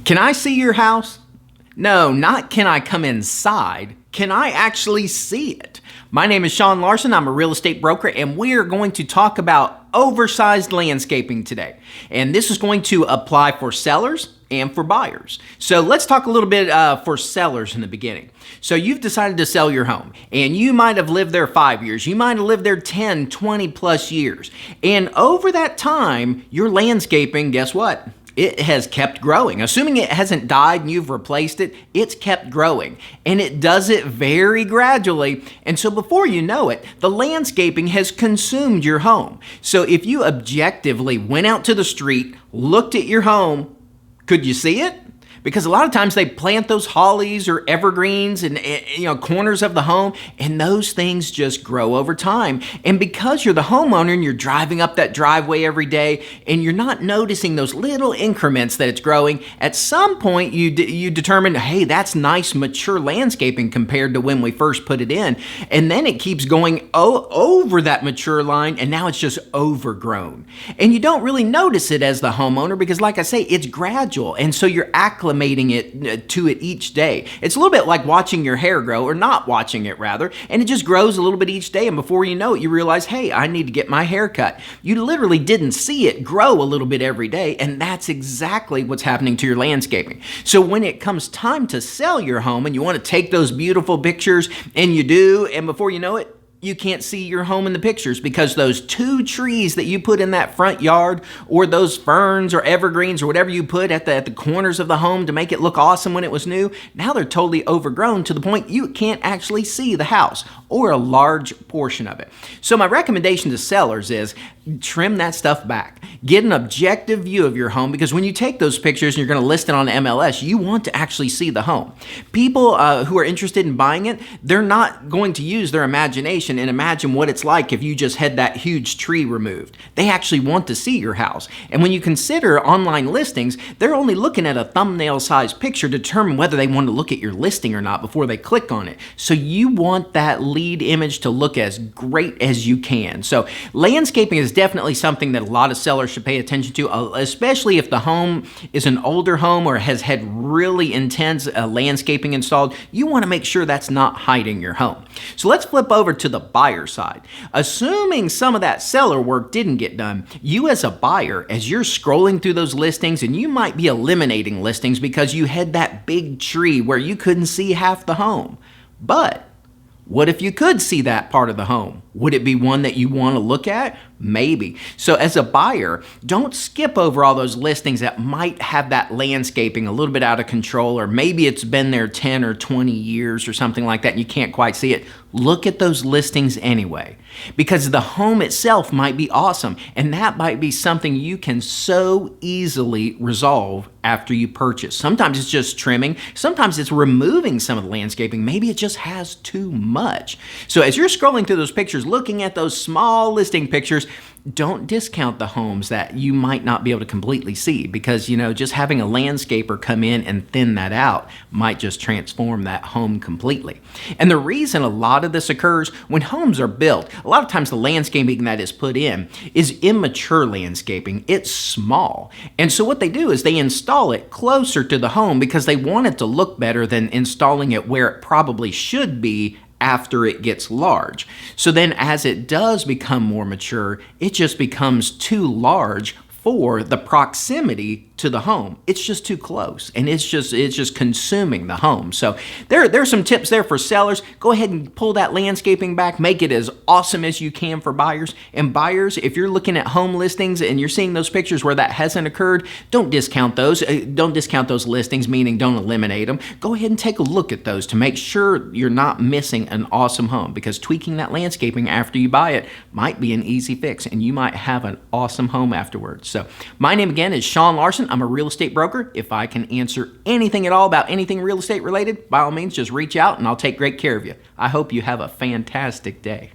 Can I see your house? No, not can I come inside. Can I actually see it? My name is Sean Larson. I'm a real estate broker, and we are going to talk about oversized landscaping today. And this is going to apply for sellers and for buyers. So let's talk a little bit for sellers in the beginning. So you've decided to sell your home, and you might have lived there 5 years. You might have lived there 10, 20 plus years. And over that time, your landscaping, guess what? It has kept growing. Assuming it hasn't died and you've replaced it, it's kept growing. And it does it very gradually. And so before you know it, the landscaping has consumed your home. So if you objectively went out to the street, looked at your home, could you see it? Because a lot of times they plant those hollies or evergreens and corners of the home, and those things just grow over time. And because you're the homeowner and you're driving up that driveway every day and you're not noticing those little increments that it's growing, at some point you determine, hey, that's nice mature landscaping compared to when we first put it in. And then it keeps going over that mature line, and now it's just overgrown. And you don't really notice it as the homeowner because, like I say, it's gradual. And so you're acclimating it to it each day. It's a little bit like watching your hair grow, or not watching it rather, and it just grows a little bit each day, and before you know it, you realize, hey, I need to get my hair cut. You literally didn't see it grow a little bit every day, and that's exactly what's happening to your landscaping. So when it comes time to sell your home and you want to take those beautiful pictures, and you do, and before you know it, you can't see your home in the pictures because those 2 trees that you put in that front yard, or those ferns or evergreens or whatever you put at the corners of the home to make it look awesome when it was new, now they're totally overgrown to the point you can't actually see the house or a large portion of it. So my recommendation to sellers is trim that stuff back. Get an objective view of your home, because when you take those pictures and you're going to list it on MLS, you want to actually see the home. People who are interested in buying it, they're not going to use their imagination and imagine what it's like if you just had that huge tree removed. They actually want to see your house. And when you consider online listings, they're only looking at a thumbnail sized picture to determine whether they want to look at your listing or not before they click on it. So you want that lead image to look as great as you can. So landscaping is definitely something that a lot of sellers should pay attention to, especially if the home is an older home or has had really intense landscaping installed. You want to make sure that's not hiding your home. So let's flip over to the buyer side. Assuming some of that seller work didn't get done, you as a buyer, as you're scrolling through those listings, and you might be eliminating listings because you had that big tree where you couldn't see half the home. But what if you could see that part of the home? Would it be one that you want to look at? Maybe. So as a buyer, don't skip over all those listings that might have that landscaping a little bit out of control, or maybe it's been there 10 or 20 years or something like that and you can't quite see it. Look at those listings anyway, because the home itself might be awesome, and that might be something you can so easily resolve after you purchase. Sometimes it's just trimming. Sometimes it's removing some of the landscaping. Maybe it just has too much. So as you're scrolling through those pictures, looking at those small listing pictures, don't discount the homes that you might not be able to completely see, because just having a landscaper come in and thin that out might just transform that home completely. And the reason a lot of this occurs when homes are built, a lot of times the landscaping that is put in is immature landscaping. It's small. And so what they do is they install it closer to the home because they want it to look better than installing it where it probably should be after it gets large. So then as it does become more mature, it just becomes too large for the proximity to the home. It's just too close, and it's just consuming the home. So there's some tips there for sellers. Go ahead and pull that landscaping back, make it as awesome as you can for buyers. And buyers, if you're looking at home listings and you're seeing those pictures where that hasn't occurred, don't discount those. Don't discount those listings, meaning don't eliminate them. Go ahead and take a look at those to make sure you're not missing an awesome home, because tweaking that landscaping after you buy it might be an easy fix, and you might have an awesome home afterwards. So my name again is Sean Larson. I'm a real estate broker. If I can answer anything at all about anything real estate related, by all means, just reach out and I'll take great care of you. I hope you have a fantastic day.